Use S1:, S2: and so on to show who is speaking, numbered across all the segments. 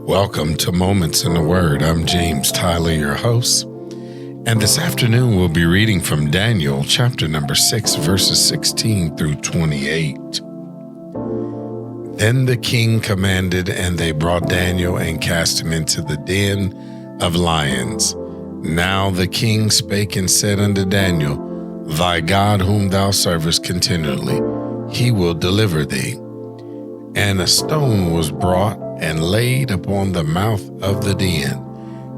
S1: Welcome to Moments in the Word. I'm James Tyler, your host. And this afternoon we'll be reading from Daniel chapter number 6, verses 16 through 28. Then the king commanded, and they brought Daniel and cast him into the den of lions. Now the king spake and said unto Daniel, Thy God whom thou servest continually, he will deliver thee. And a stone was brought and laid upon the mouth of the den,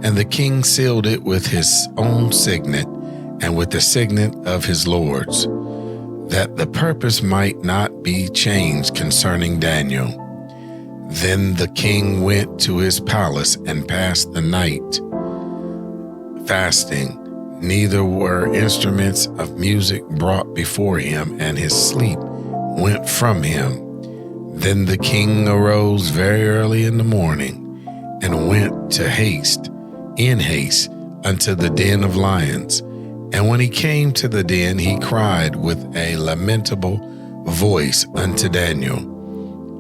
S1: and the king sealed it with his own signet and with the signet of his lords, that the purpose might not be changed concerning Daniel. Then the king went to his palace and passed the night fasting. Neither were instruments of music brought before him, and his sleep went from him. Then the king arose very early in the morning and went in haste unto the den of lions. And when he came to the den, he cried with a lamentable voice unto Daniel.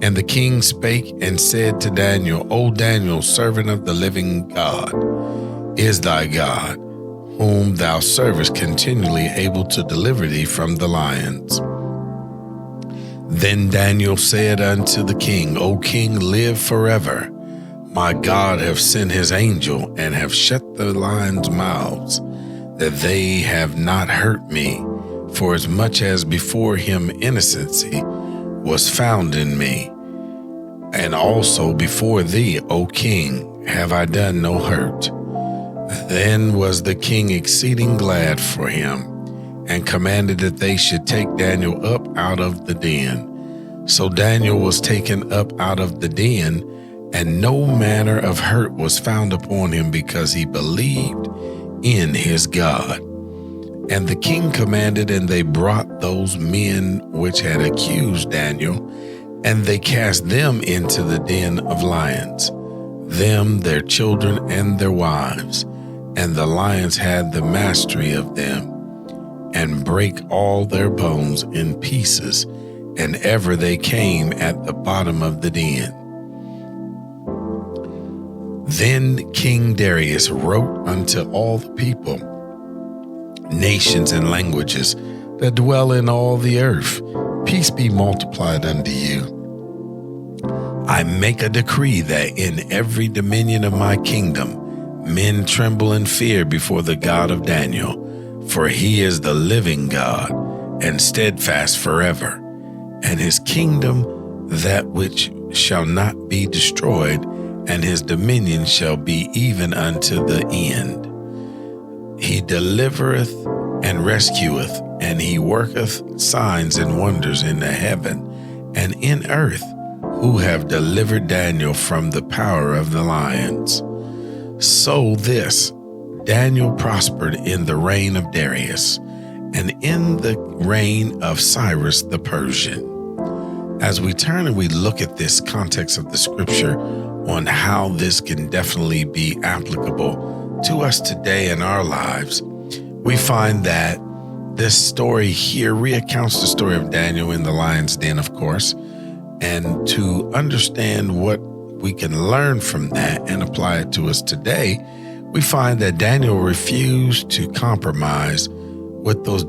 S1: And the king spake and said to Daniel, O Daniel, servant of the living God, is thy God, whom thou servest continually, able to deliver thee from the lions? Then Daniel said unto the king, O king, live forever. My God hath sent his angel, and have shut the lions' mouths, that they have not hurt me, for as much as before him innocency was found in me. And also before thee, O king, have I done no hurt. Then was the king exceeding glad for him, and commanded that they should take Daniel up out of the den. So Daniel was taken up out of the den, and no manner of hurt was found upon him, because he believed in his God. And the king commanded, and they brought those men which had accused Daniel, and they cast them into the den of lions, them, their children, and their wives. And the lions had the mastery of them, and brake all their bones in pieces, and ever they came at the bottom of the den. Then King Darius wrote unto all the people, nations, and languages that dwell in all the earth, peace be multiplied unto you. I make a decree that in every dominion of my kingdom men tremble and fear before the God of Daniel, for he is the living God, and steadfast forever, and his kingdom that which shall not be destroyed, and his dominion shall be even unto the end. He delivereth and rescueth, and he worketh signs and wonders in the heaven and in earth, who have delivered Daniel from the power of the lions. So this Daniel prospered in the reign of Darius, and in the reign of Cyrus the Persian. As we turn and we look at this context of the scripture on how this can definitely be applicable to us today in our lives, we find that this story here recounts the story of Daniel in the lion's den, of course, and to understand what we can learn from that and apply it to us today, we find that Daniel refused to compromise with those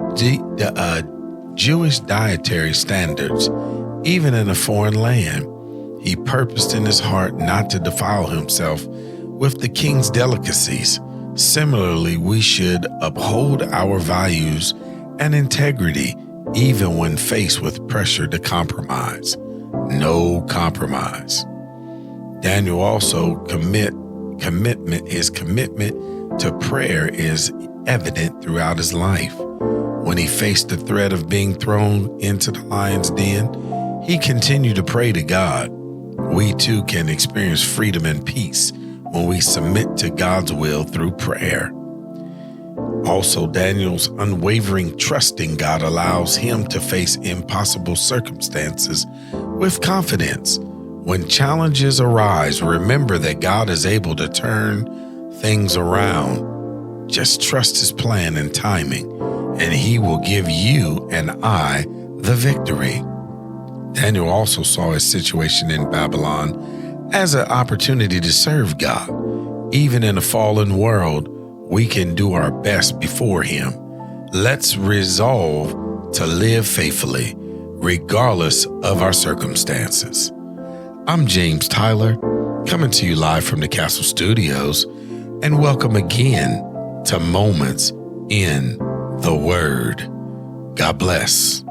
S1: Jewish dietary standards, even in a foreign land. He purposed in his heart not to defile himself with the king's delicacies. Similarly, we should uphold our values and integrity even when faced with pressure to compromise. No compromise. Daniel also his commitment to prayer is evident throughout his life. When he faced the threat of being thrown into the lion's den, he continued to pray to God. We too can experience freedom and peace when we submit to God's will through prayer. Also, Daniel's unwavering trust in God allows him to face impossible circumstances with confidence. When challenges arise, remember that God is able to turn things around. Just trust his plan and timing, and he will give you and I the victory. Daniel also saw his situation in Babylon as an opportunity to serve God. Even in a fallen world, we can do our best before Him. Let's resolve to live faithfully, regardless of our circumstances. I'm James Tyler, coming to you live from the Castle Studios, and welcome again to Moments in the Word. God bless.